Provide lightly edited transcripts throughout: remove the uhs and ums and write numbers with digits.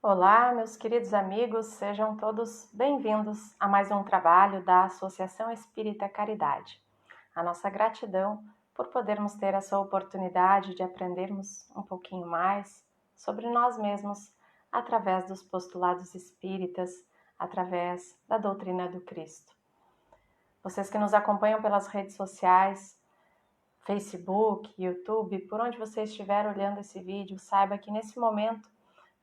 Olá, meus queridos amigos, sejam todos bem-vindos a mais um trabalho da Associação Espírita Caridade. A nossa gratidão por podermos ter essa oportunidade de aprendermos um pouquinho mais sobre nós mesmos através dos postulados espíritas, através da doutrina do Cristo. Vocês que nos acompanham pelas redes sociais, Facebook, YouTube, por onde você estiver olhando esse vídeo, saiba que nesse momento,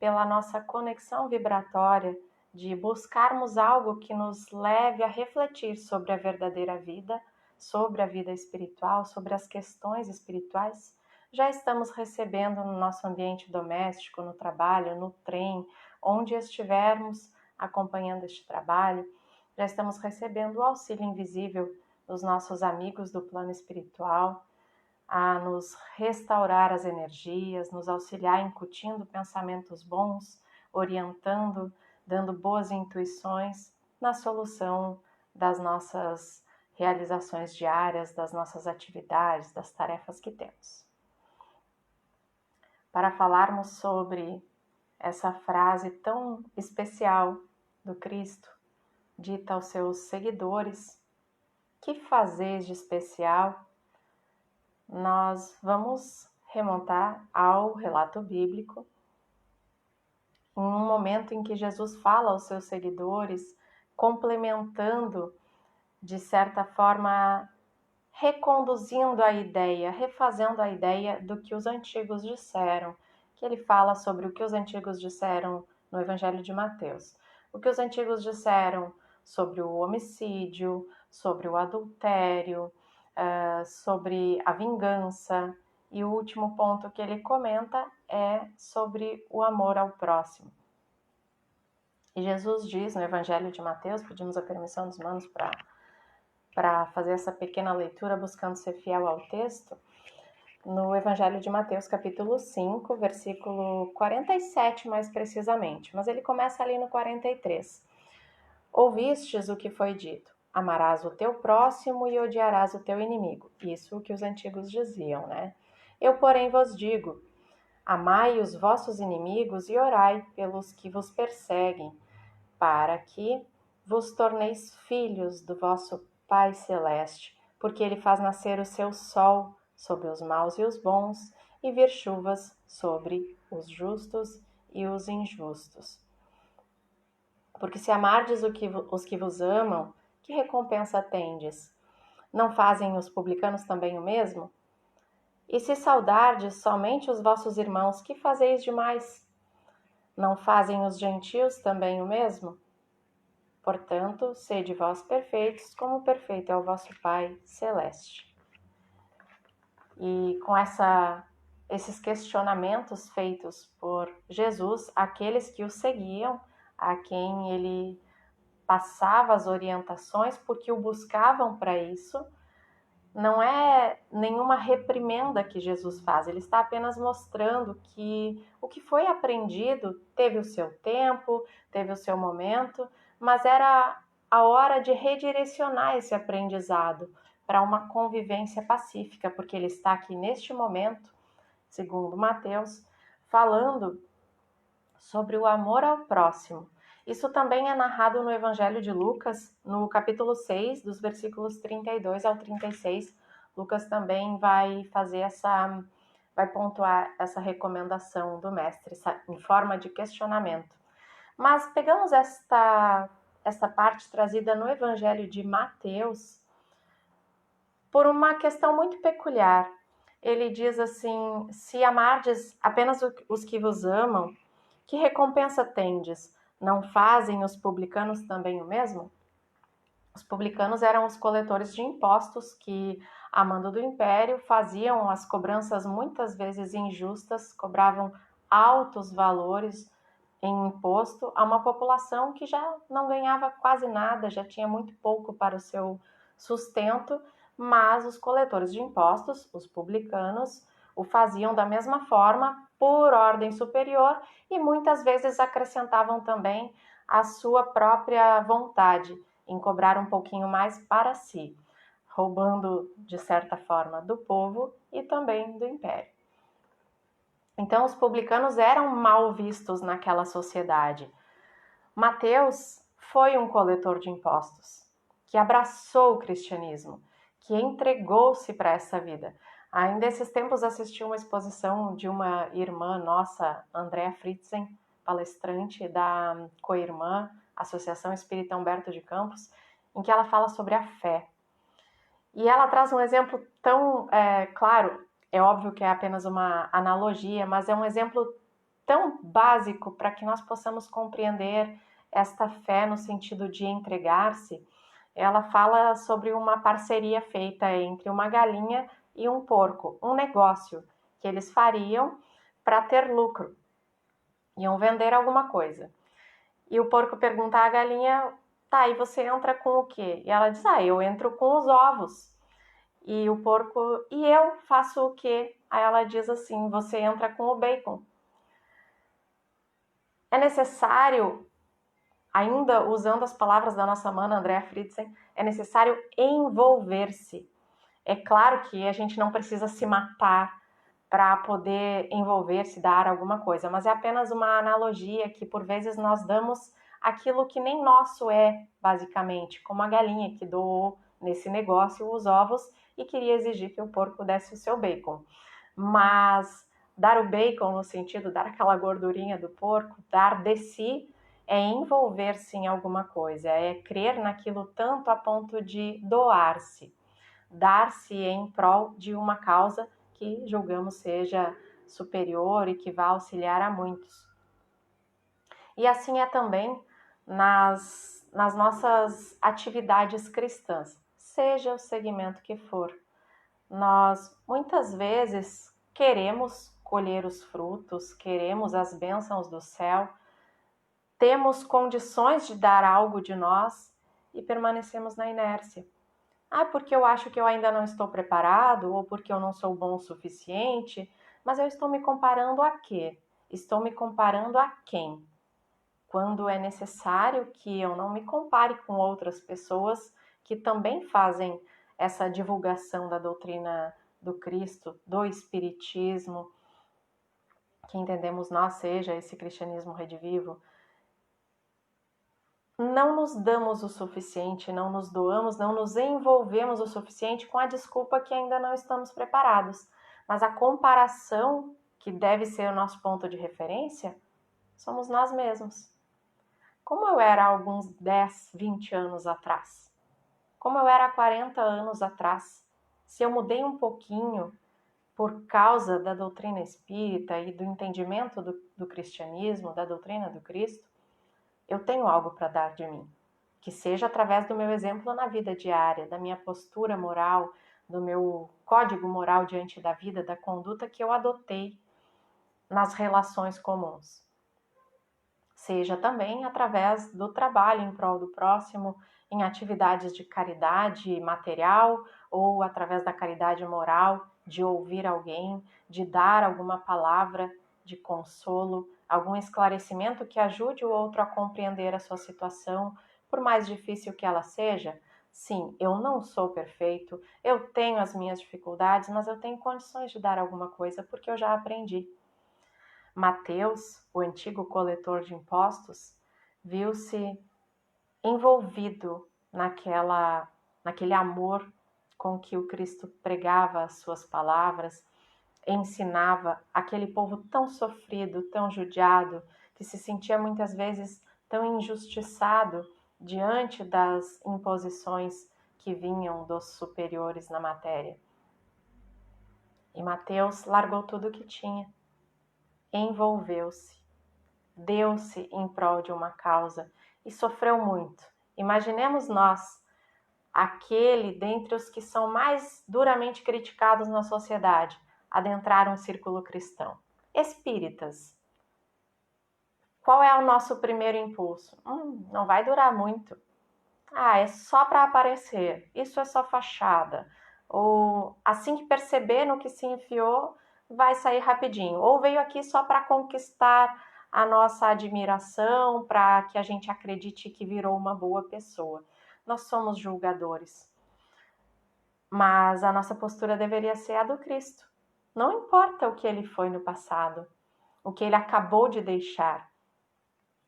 pela nossa conexão vibratória de buscarmos algo que nos leve a refletir sobre a verdadeira vida, sobre a vida espiritual, sobre as questões espirituais, já estamos recebendo no nosso ambiente doméstico, no trabalho, no trem, onde estivermos acompanhando este trabalho, já estamos recebendo o auxílio invisível dos nossos amigos do plano espiritual, a nos restaurar as energias, nos auxiliar incutindo pensamentos bons, orientando, dando boas intuições na solução das nossas realizações diárias, das nossas atividades, das tarefas que temos. Para falarmos sobre essa frase tão especial do Cristo, dita aos seus seguidores: "Que fazeis de especial?", nós vamos remontar ao relato bíblico, em um momento em que Jesus fala aos seus seguidores, complementando, de certa forma, reconduzindo a ideia, refazendo a ideia do que os antigos disseram, que ele fala sobre o que os antigos disseram no Evangelho de Mateus. O que os antigos disseram sobre o homicídio, sobre o adultério, sobre a vingança, e o último ponto que ele comenta é sobre o amor ao próximo. E Jesus diz no Evangelho de Mateus, pedimos a permissão dos manos para fazer essa pequena leitura, buscando ser fiel ao texto, no Evangelho de Mateus, capítulo 5, versículo 47, mais precisamente, mas ele começa ali no 43. Ouvistes o que foi dito: amarás o teu próximo e odiarás o teu inimigo. Isso o que os antigos diziam, né? Eu, porém, vos digo: amai os vossos inimigos e orai pelos que vos perseguem, para que vos torneis filhos do vosso Pai Celeste, porque ele faz nascer o seu sol sobre os maus e os bons, e vir chuvas sobre os justos e os injustos. Porque se amardes os que vos amam, que recompensa tendes? Não fazem os publicanos também o mesmo? E se saudardes somente os vossos irmãos, que fazeis demais? Não fazem os gentios também o mesmo? Portanto, sede vós perfeitos, como perfeito é o vosso Pai Celeste. E com esses questionamentos feitos por Jesus, aqueles que o seguiam, a quem ele passava as orientações, porque o buscavam para isso, não é nenhuma reprimenda que Jesus faz, ele está apenas mostrando que o que foi aprendido teve o seu tempo, teve o seu momento, mas era a hora de redirecionar esse aprendizado para uma convivência pacífica, porque ele está aqui neste momento, segundo Mateus, falando sobre o amor ao próximo. Isso também é narrado no Evangelho de Lucas, no capítulo 6, dos versículos 32 ao 36. Lucas também vai pontuar essa recomendação do mestre, em forma de questionamento. Mas pegamos esta parte trazida no Evangelho de Mateus por uma questão muito peculiar. Ele diz assim: se amardes apenas os que vos amam, que recompensa tendes? Não fazem os publicanos também o mesmo? Os publicanos eram os coletores de impostos que, a mando do império, faziam as cobranças muitas vezes injustas, cobravam altos valores em imposto a uma população que já não ganhava quase nada, já tinha muito pouco para o seu sustento, mas os coletores de impostos, os publicanos, o faziam da mesma forma, por ordem superior, e muitas vezes acrescentavam também a sua própria vontade em cobrar um pouquinho mais para si, roubando, de certa forma, do povo e também do império. Então, os publicanos eram mal vistos naquela sociedade. Mateus foi um coletor de impostos, que abraçou o cristianismo, que entregou-se para essa vida. Ainda esses tempos assisti uma exposição de uma irmã nossa, Andréa Fritzen, palestrante da Coirmã, Associação Espírita Humberto de Campos, em que ela fala sobre a fé. E ela traz um exemplo tão claro, é óbvio que é apenas uma analogia, mas é um exemplo tão básico para que nós possamos compreender esta fé no sentido de entregar-se. Ela fala sobre uma parceria feita entre uma galinha e um porco, um negócio que eles fariam para ter lucro. Iam vender alguma coisa. E o porco pergunta à galinha, tá, e você entra com o quê? E ela diz, eu entro com os ovos. E o porco, e eu faço o quê? Aí ela diz assim, você entra com o bacon. É necessário, ainda usando as palavras da nossa mana Andréa Fritzen, é necessário envolver-se. É claro que a gente não precisa se matar para poder envolver-se, dar alguma coisa, mas é apenas uma analogia que por vezes nós damos aquilo que nem nosso é, basicamente, como a galinha que doou nesse negócio os ovos e queria exigir que o porco desse o seu bacon. Mas dar o bacon no sentido, dar aquela gordurinha do porco, dar de si, é envolver-se em alguma coisa, é crer naquilo tanto a ponto de doar-se, dar-se em prol de uma causa que julgamos seja superior e que vai auxiliar a muitos. E assim é também nas nossas atividades cristãs, seja o segmento que for. Nós muitas vezes queremos colher os frutos, queremos as bênçãos do céu, temos condições de dar algo de nós e permanecemos na inércia. Porque eu acho que eu ainda não estou preparado ou porque eu não sou bom o suficiente, mas eu estou me comparando a quê? Estou me comparando a quem? Quando é necessário que eu não me compare com outras pessoas que também fazem essa divulgação da doutrina do Cristo, do Espiritismo, que entendemos nós seja esse cristianismo redivivo. Não nos damos o suficiente, não nos doamos, não nos envolvemos o suficiente com a desculpa que ainda não estamos preparados. Mas a comparação, que deve ser o nosso ponto de referência, somos nós mesmos. Como eu era há alguns 10, 20 anos atrás? Como eu era há 40 anos atrás? Se eu mudei um pouquinho por causa da doutrina espírita e do entendimento do cristianismo, da doutrina do Cristo, eu tenho algo para dar de mim, que seja através do meu exemplo na vida diária, da minha postura moral, do meu código moral diante da vida, da conduta que eu adotei nas relações comuns. Seja também através do trabalho em prol do próximo, em atividades de caridade material ou através da caridade moral, de ouvir alguém, de dar alguma palavra de consolo, algum esclarecimento que ajude o outro a compreender a sua situação, por mais difícil que ela seja. Sim, eu não sou perfeito, eu tenho as minhas dificuldades, mas eu tenho condições de dar alguma coisa porque eu já aprendi. Mateus, o antigo coletor de impostos, viu-se envolvido naquele amor com que o Cristo pregava as suas palavras, ensinava aquele povo tão sofrido, tão judiado, que se sentia muitas vezes tão injustiçado diante das imposições que vinham dos superiores na matéria. E Mateus largou tudo o que tinha, envolveu-se, deu-se em prol de uma causa e sofreu muito. Imaginemos nós, aquele dentre os que são mais duramente criticados na sociedade, adentrar um círculo cristão. Espíritas. Qual é o nosso primeiro impulso? Não vai durar muito. É só para aparecer. Isso é só fachada. Ou assim que perceber no que se enfiou, vai sair rapidinho. Ou veio aqui só para conquistar a nossa admiração, para que a gente acredite que virou uma boa pessoa. Nós somos julgadores. Mas a nossa postura deveria ser a do Cristo. Não importa o que ele foi no passado, o que ele acabou de deixar.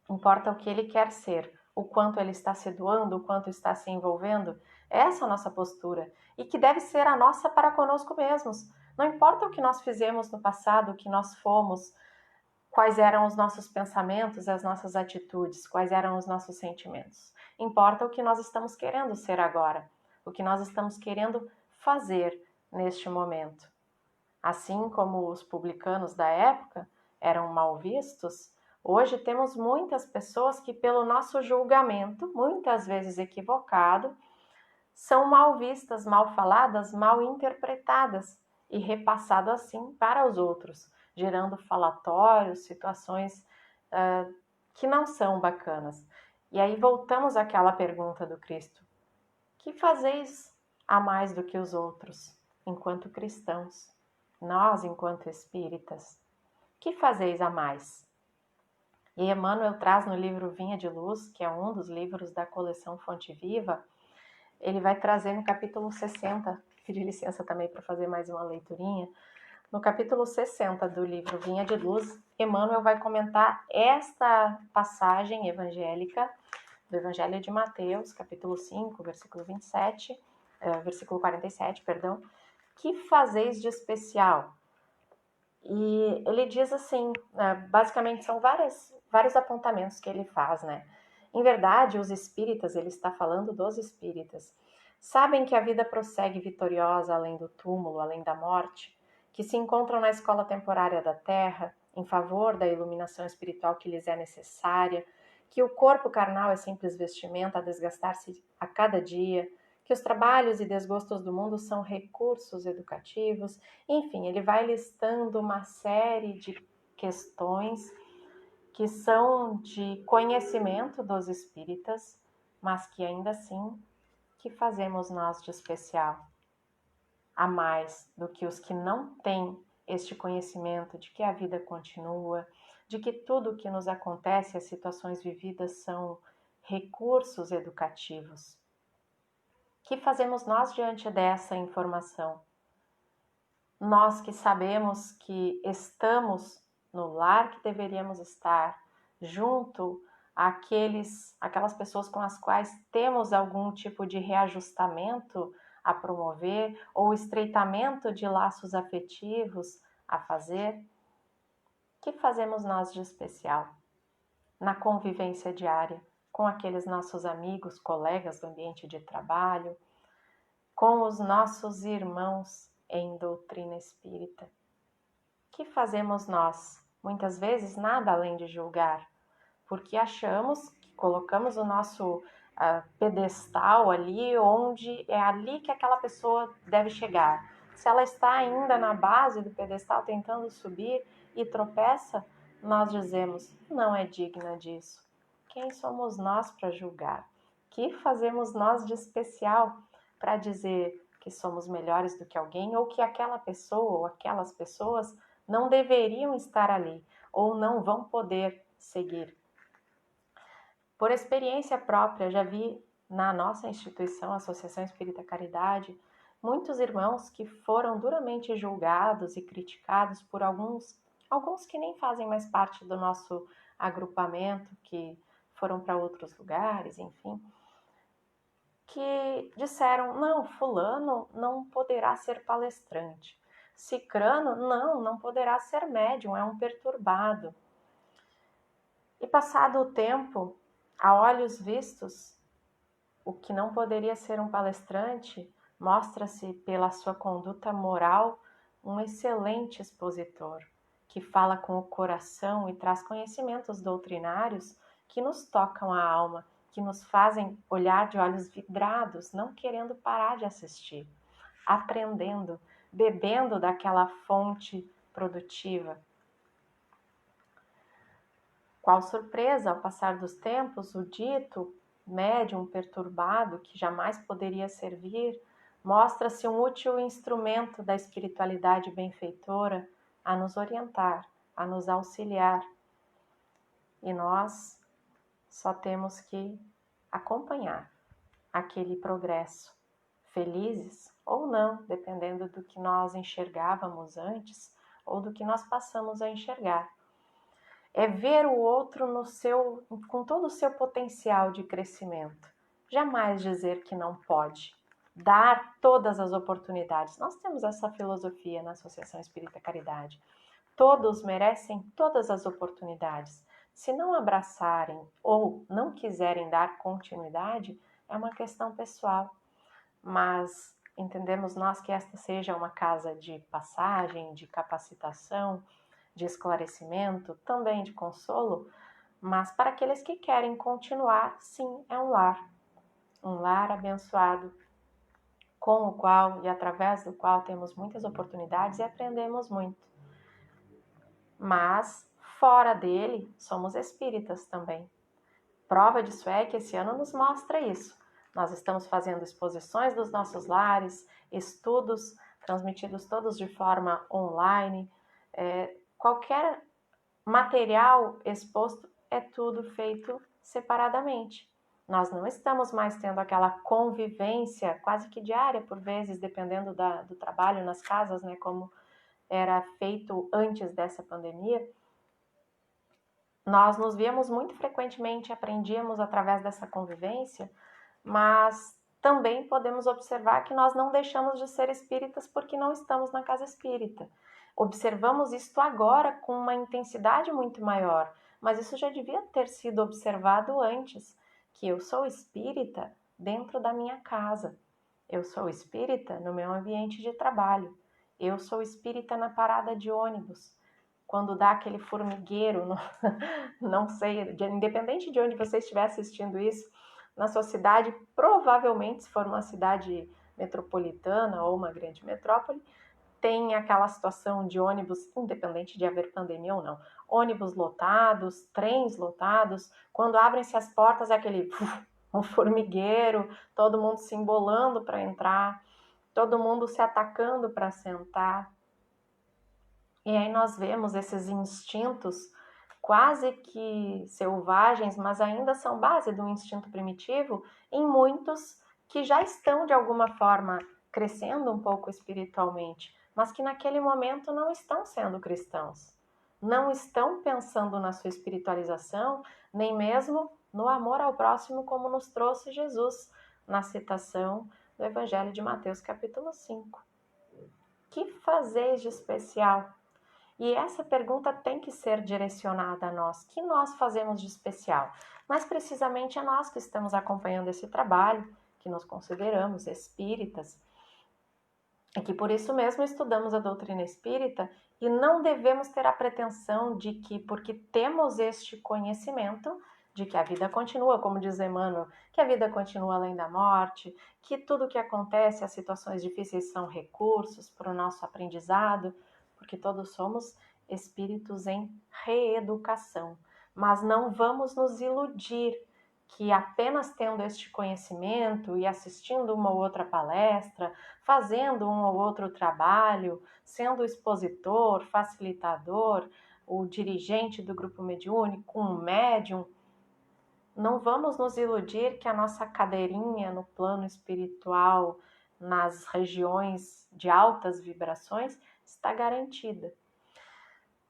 Importa o que ele quer ser, o quanto ele está se doando, o quanto está se envolvendo. Essa é a nossa postura e que deve ser a nossa para conosco mesmos. Não importa o que nós fizemos no passado, o que nós fomos, quais eram os nossos pensamentos, as nossas atitudes, quais eram os nossos sentimentos. Importa o que nós estamos querendo ser agora, o que nós estamos querendo fazer neste momento. Assim como os publicanos da época eram mal vistos, hoje temos muitas pessoas que, pelo nosso julgamento, muitas vezes equivocado, são mal vistas, mal faladas, mal interpretadas e repassado assim para os outros, gerando falatórios, situações que não são bacanas. E aí voltamos àquela pergunta do Cristo: que fazeis a mais do que os outros, enquanto cristãos? Nós, enquanto espíritas, que fazeis a mais? E Emmanuel traz no livro Vinha de Luz, que é um dos livros da coleção Fonte Viva, ele vai trazer no capítulo 60, pedi licença também para fazer mais uma leiturinha, no capítulo 60 do livro Vinha de Luz, Emmanuel vai comentar esta passagem evangélica do Evangelho de Mateus, capítulo 5, versículo 27, versículo 47, perdão, que fazeis de especial? E ele diz assim, basicamente são vários apontamentos que ele faz, né? Em verdade, os espíritas, ele está falando dos espíritas, sabem que a vida prossegue vitoriosa além do túmulo, além da morte, que se encontram na escola temporária da Terra, em favor da iluminação espiritual que lhes é necessária, que o corpo carnal é simples vestimenta a desgastar-se a cada dia, que os trabalhos e desgostos do mundo são recursos educativos. Enfim, ele vai listando uma série de questões que são de conhecimento dos espíritas, mas que ainda assim, que fazemos nós de especial? A mais do que os que não têm este conhecimento de que a vida continua, de que tudo o que nos acontece, as situações vividas são recursos educativos. Que fazemos nós diante dessa informação? Nós que sabemos que estamos no lar que deveríamos estar, junto àquelas pessoas com as quais temos algum tipo de reajustamento a promover ou estreitamento de laços afetivos a fazer, que fazemos nós de especial na convivência diária com aqueles nossos amigos, colegas do ambiente de trabalho, com os nossos irmãos em doutrina espírita? Que fazemos nós? Muitas vezes nada além de julgar, porque achamos que colocamos o nosso pedestal ali, onde é ali que aquela pessoa deve chegar. Se ela está ainda na base do pedestal tentando subir e tropeça, nós dizemos: não é digna disso. Quem somos nós para julgar? Que fazemos nós de especial para dizer que somos melhores do que alguém, ou que aquela pessoa ou aquelas pessoas não deveriam estar ali ou não vão poder seguir? Por experiência própria, já vi na nossa instituição, Associação Espírita Caridade, muitos irmãos que foram duramente julgados e criticados por alguns que nem fazem mais parte do nosso agrupamento, que foram para outros lugares, enfim, que disseram: não, fulano não poderá ser palestrante, cicrano não poderá ser médium, é um perturbado. E passado o tempo, a olhos vistos, o que não poderia ser um palestrante mostra-se pela sua conduta moral um excelente expositor, que fala com o coração e traz conhecimentos doutrinários que nos tocam a alma, que nos fazem olhar de olhos vidrados, não querendo parar de assistir, aprendendo, bebendo daquela fonte produtiva. Qual surpresa, ao passar dos tempos, o dito médium perturbado, que jamais poderia servir, mostra-se um útil instrumento da espiritualidade benfeitora a nos orientar, a nos auxiliar. E nós só temos que acompanhar aquele progresso, felizes ou não, dependendo do que nós enxergávamos antes ou do que nós passamos a enxergar. É ver o outro com todo o seu potencial de crescimento. Jamais dizer que não pode. Dar todas as oportunidades. Nós temos essa filosofia na Associação Espírita Caridade. Todos merecem todas as oportunidades. Se não abraçarem ou não quiserem dar continuidade, é uma questão pessoal. Mas entendemos nós que esta seja uma casa de passagem, de capacitação, de esclarecimento, também de consolo, mas para aqueles que querem continuar, sim, é um lar abençoado, com o qual e através do qual temos muitas oportunidades e aprendemos muito. Mas fora dele, somos espíritas também. Prova disso é que esse ano nos mostra isso. Nós estamos fazendo exposições dos nossos lares, estudos transmitidos todos de forma online, qualquer material exposto é tudo feito separadamente. Nós não estamos mais tendo aquela convivência quase que diária, por vezes, dependendo do trabalho nas casas, né, como era feito antes dessa pandemia. Nós nos víamos muito frequentemente, aprendíamos através dessa convivência, mas também podemos observar que nós não deixamos de ser espíritas porque não estamos na casa espírita. Observamos isto agora com uma intensidade muito maior, mas isso já devia ter sido observado antes, que eu sou espírita dentro da minha casa, eu sou espírita no meu ambiente de trabalho, eu sou espírita na parada de ônibus, quando dá aquele formigueiro, não sei, independente de onde você estiver assistindo isso, na sua cidade, provavelmente, se for uma cidade metropolitana ou uma grande metrópole, tem aquela situação de ônibus, independente de haver pandemia ou não, ônibus lotados, trens lotados, quando abrem-se as portas é aquele um formigueiro, todo mundo se embolando para entrar, todo mundo se atacando para sentar. E aí nós vemos esses instintos quase que selvagens, mas ainda são base do instinto primitivo em muitos que já estão de alguma forma crescendo um pouco espiritualmente, mas que naquele momento não estão sendo cristãos, não estão pensando na sua espiritualização, nem mesmo no amor ao próximo como nos trouxe Jesus na citação do Evangelho de Mateus capítulo 5. Que fazeis de especial? E essa pergunta tem que ser direcionada a nós. O que nós fazemos de especial? Mas precisamente a nós que estamos acompanhando esse trabalho, que nos consideramos espíritas, e que por isso mesmo estudamos a doutrina espírita e não devemos ter a pretensão de que, porque temos este conhecimento, de que a vida continua, como diz Emmanuel, que a vida continua além da morte, que tudo o que acontece, as situações difíceis são recursos para o nosso aprendizado, porque todos somos espíritos em reeducação. Mas não vamos nos iludir que apenas tendo este conhecimento e assistindo uma ou outra palestra, fazendo um ou outro trabalho, sendo expositor, facilitador, o dirigente do grupo mediúnico, um médium, não vamos nos iludir que a nossa cadeirinha no plano espiritual, nas regiões de altas vibrações, está garantida.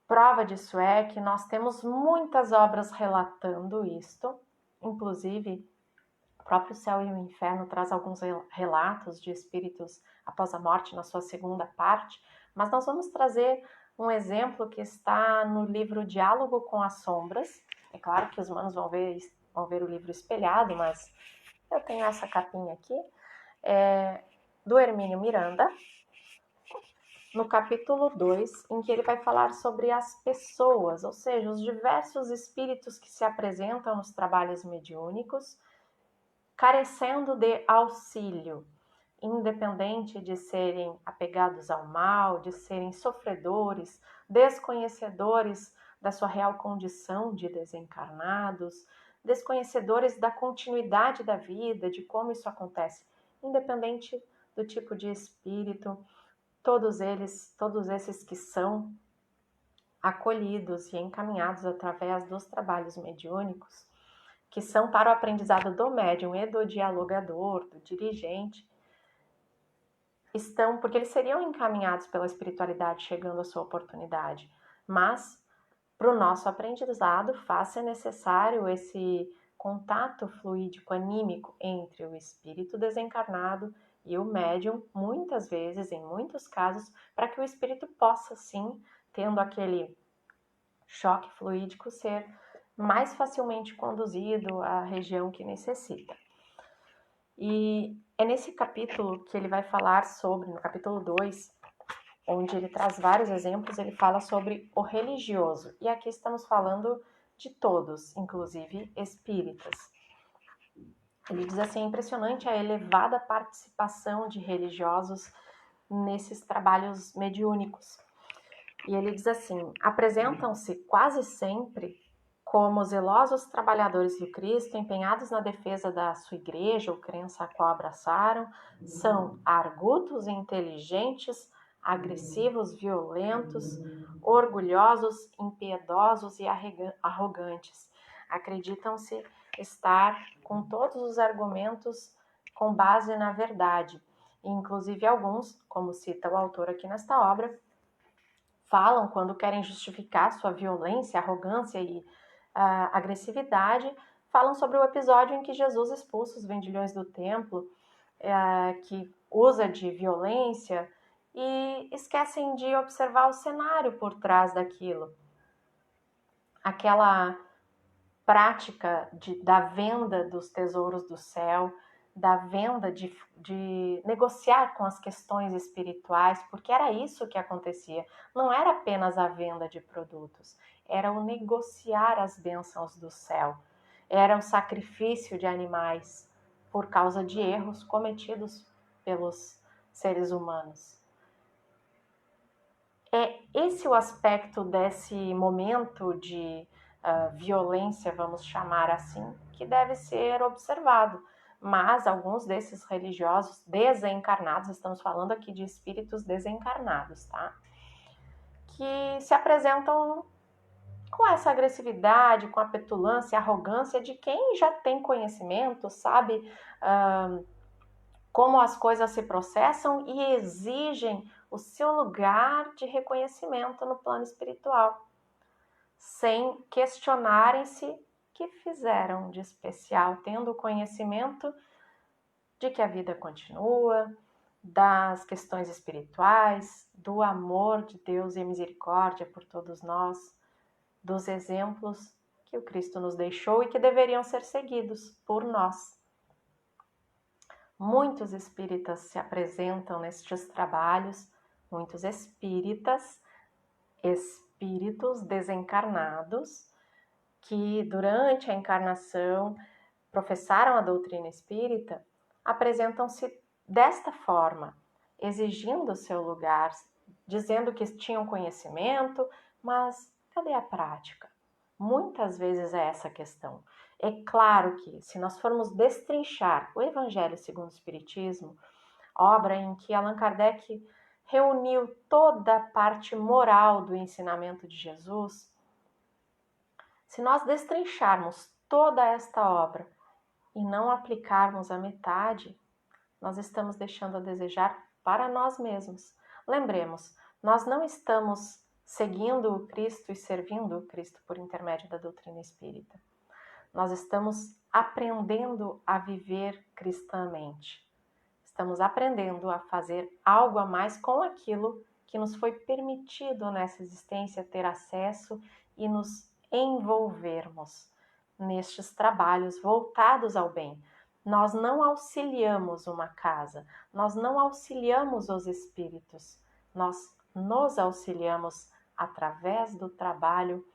Prova disso é que nós temos muitas obras relatando isto, inclusive o próprio Céu e o Inferno traz alguns relatos de espíritos após a morte na sua segunda parte, mas nós vamos trazer um exemplo que está no livro Diálogo com as Sombras. É claro que os manos vão ver o livro espelhado, mas eu tenho essa capinha aqui, do Hermínio Miranda, no capítulo 2, em que ele vai falar sobre as pessoas, ou seja, os diversos espíritos que se apresentam nos trabalhos mediúnicos, carecendo de auxílio, independente de serem apegados ao mal, de serem sofredores, desconhecedores da sua real condição de desencarnados, desconhecedores da continuidade da vida, de como isso acontece, independente do tipo de espírito, todos esses que são acolhidos e encaminhados através dos trabalhos mediúnicos, que são para o aprendizado do médium e do dialogador, do dirigente, porque eles seriam encaminhados pela espiritualidade chegando à sua oportunidade, mas para o nosso aprendizado faz-se necessário esse contato fluídico anímico entre o espírito desencarnado e o médium, muitas vezes, em muitos casos, para que o espírito possa, sim, tendo aquele choque fluídico, ser mais facilmente conduzido à região que necessita. E é nesse capítulo que ele vai falar sobre, no capítulo 2, onde ele traz vários exemplos, ele fala sobre o religioso. E aqui estamos falando de todos, inclusive espíritas. Ele diz assim, é impressionante a elevada participação de religiosos nesses trabalhos mediúnicos. E ele diz assim, apresentam-se quase sempre como zelosos trabalhadores do Cristo, empenhados na defesa da sua igreja ou crença a qual abraçaram, são argutos e inteligentes, agressivos, violentos, orgulhosos, impiedosos e arrogantes. Acreditam-se estar com todos os argumentos com base na verdade. E, inclusive alguns, como cita o autor aqui nesta obra, falam quando querem justificar sua violência, arrogância e agressividade, falam sobre o episódio em que Jesus expulsa os vendilhões do templo, que usa de violência, e esquecem de observar o cenário por trás daquilo. Aquela prática da venda dos tesouros do céu, da venda de negociar com as questões espirituais, porque era isso que acontecia. Não era apenas a venda de produtos, era o negociar as bênçãos do céu. Era o sacrifício de animais por causa de erros cometidos pelos seres humanos. É esse o aspecto desse momento de violência, vamos chamar assim, que deve ser observado. Mas alguns desses religiosos desencarnados, estamos falando aqui de espíritos desencarnados, tá? Que se apresentam com essa agressividade, com a petulância, a arrogância de quem já tem conhecimento, sabe como as coisas se processam e exigem o seu lugar de reconhecimento no plano espiritual, sem questionarem-se o que fizeram de especial, tendo o conhecimento de que a vida continua, das questões espirituais, do amor de Deus e misericórdia por todos nós, dos exemplos que o Cristo nos deixou e que deveriam ser seguidos por nós. Muitos espíritas se apresentam nestes trabalhos, muitos espíritos desencarnados, que durante a encarnação professaram a doutrina espírita, apresentam-se desta forma, exigindo o seu lugar, dizendo que tinham conhecimento, mas cadê a prática? Muitas vezes é essa a questão. É claro que, se nós formos destrinchar o Evangelho segundo o Espiritismo, obra em que Allan Kardec reuniu toda a parte moral do ensinamento de Jesus, se nós destrincharmos toda esta obra e não aplicarmos a metade, nós estamos deixando a desejar para nós mesmos. Lembremos, nós não estamos seguindo o Cristo e servindo o Cristo por intermédio da doutrina espírita. Nós estamos aprendendo a viver cristãmente. Estamos aprendendo a fazer algo a mais com aquilo que nos foi permitido nessa existência ter acesso e nos envolvermos nestes trabalhos voltados ao bem. Nós não auxiliamos uma casa, nós não auxiliamos os espíritos, nós nos auxiliamos através do trabalho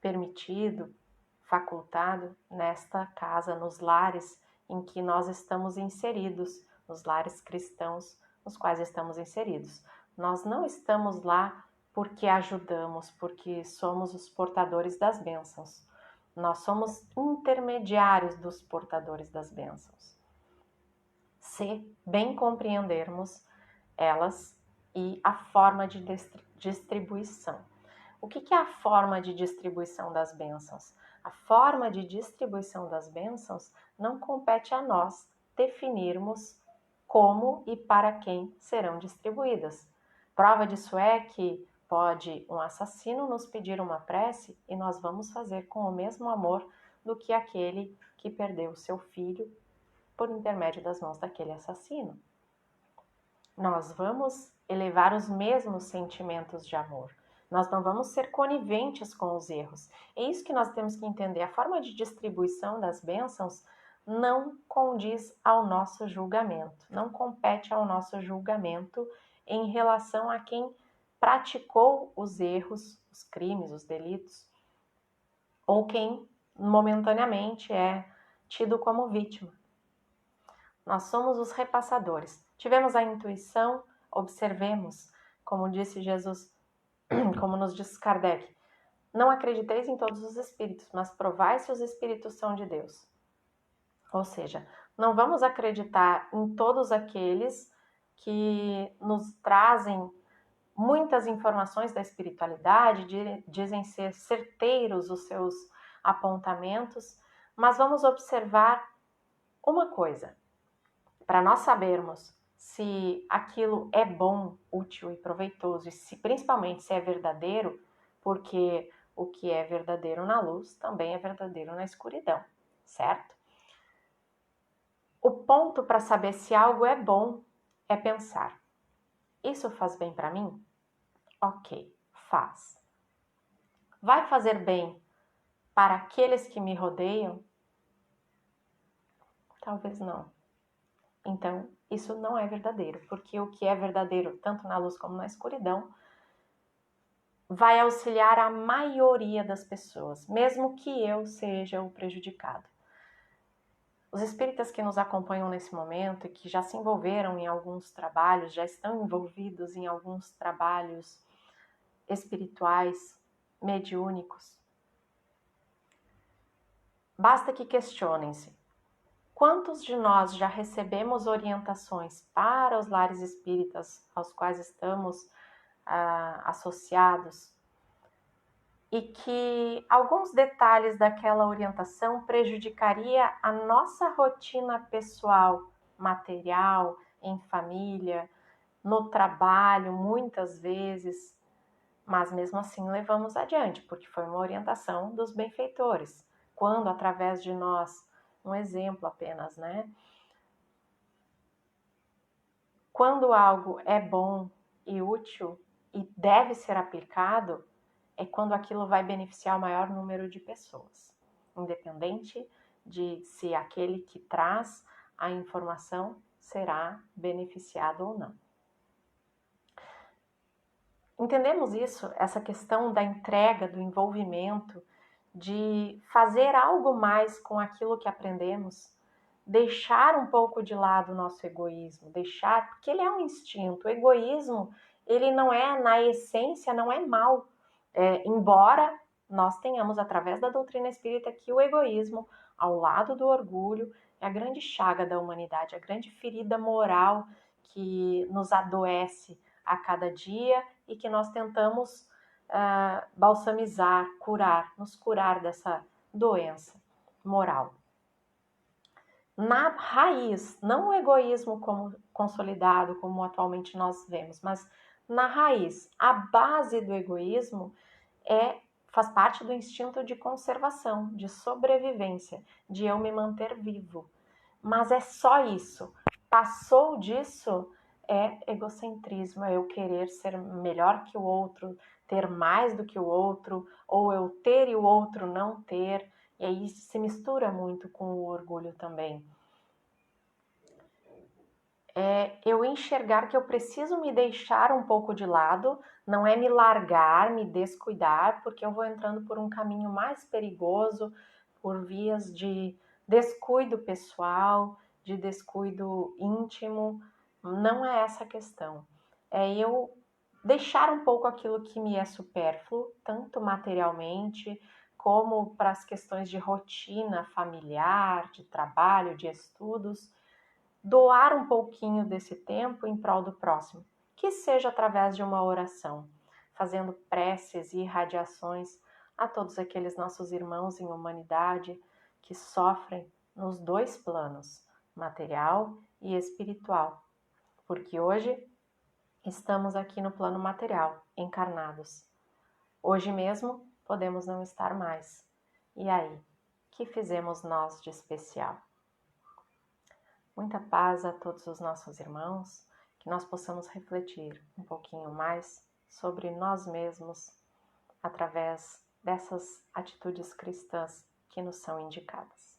permitido, facultado nesta casa, nos lares em que nós estamos inseridos, nos lares cristãos nos quais estamos inseridos. Nós não estamos lá porque ajudamos, porque somos os portadores das bênçãos. Nós somos intermediários dos portadores das bênçãos. Se bem compreendermos elas e a forma de distribuição. O que é a forma de distribuição das bênçãos? A forma de distribuição das bênçãos não compete a nós definirmos como e para quem serão distribuídas. Prova disso é que pode um assassino nos pedir uma prece e nós vamos fazer com o mesmo amor do que aquele que perdeu seu filho por intermédio das mãos daquele assassino. Nós vamos elevar os mesmos sentimentos de amor. Nós não vamos ser coniventes com os erros. É isso que nós temos que entender. A forma de distribuição das bênçãos não condiz ao nosso julgamento, não compete ao nosso julgamento em relação a quem praticou os erros, os crimes, os delitos, ou quem momentaneamente é tido como vítima. Nós somos os repassadores. Tivemos a intuição, observemos, como disse Jesus, como nos diz Kardec, não acrediteis em todos os espíritos, mas provai se os espíritos são de Deus. Ou seja, não vamos acreditar em todos aqueles que nos trazem muitas informações da espiritualidade, dizem ser certeiros os seus apontamentos, mas vamos observar uma coisa. Para nós sabermos se aquilo é bom, útil e proveitoso, e se, principalmente se é verdadeiro, porque o que é verdadeiro na luz também é verdadeiro na escuridão, certo? O ponto para saber se algo é bom é pensar: isso faz bem para mim? Ok, faz. Vai fazer bem para aqueles que me rodeiam? Talvez não. Então, isso não é verdadeiro, porque o que é verdadeiro, tanto na luz como na escuridão, vai auxiliar a maioria das pessoas, mesmo que eu seja o prejudicado. Os espíritas que nos acompanham nesse momento e que já se envolveram em alguns trabalhos, já estão envolvidos em alguns trabalhos espirituais, mediúnicos, basta que questionem-se: quantos de nós já recebemos orientações para os lares espíritas aos quais estamos associados e que alguns detalhes daquela orientação prejudicaria a nossa rotina pessoal, material, em família, no trabalho, muitas vezes, mas mesmo assim levamos adiante, porque foi uma orientação dos benfeitores. Quando, através de nós, um exemplo apenas, né? Quando algo é bom e útil e deve ser aplicado, é quando aquilo vai beneficiar o maior número de pessoas, independente de se aquele que traz a informação será beneficiado ou não. Entendemos isso, essa questão da entrega, do envolvimento, de fazer algo mais com aquilo que aprendemos, deixar um pouco de lado o nosso egoísmo, porque ele é um instinto. O egoísmo, ele não é, na essência, não é mal. Embora nós tenhamos, através da doutrina espírita, que o egoísmo, ao lado do orgulho, é a grande chaga da humanidade, a grande ferida moral que nos adoece a cada dia e que nós tentamos balsamizar, nos curar dessa doença moral. Na raiz, não o egoísmo como consolidado, como atualmente nós vemos, mas na raiz, a base do egoísmo faz parte do instinto de conservação, de sobrevivência, de eu me manter vivo. Mas é só isso. Passou disso, é egocentrismo, é eu querer ser melhor que o outro, ter mais do que o outro, ou eu ter e o outro não ter, e aí se mistura muito com o orgulho também. Eu enxergar que eu preciso me deixar um pouco de lado, não é me largar, me descuidar, porque eu vou entrando por um caminho mais perigoso, por vias de descuido pessoal, de descuido íntimo. Não é essa a questão. É eu deixar um pouco aquilo que me é supérfluo, tanto materialmente, como para as questões de rotina familiar, de trabalho, de estudos, doar um pouquinho desse tempo em prol do próximo, que seja através de uma oração, fazendo preces e irradiações a todos aqueles nossos irmãos em humanidade que sofrem nos dois planos, material e espiritual, porque hoje estamos aqui no plano material, encarnados. Hoje mesmo podemos não estar mais. E aí, que fizemos nós de especial? Muita paz a todos os nossos irmãos, que nós possamos refletir um pouquinho mais sobre nós mesmos através dessas atitudes cristãs que nos são indicadas.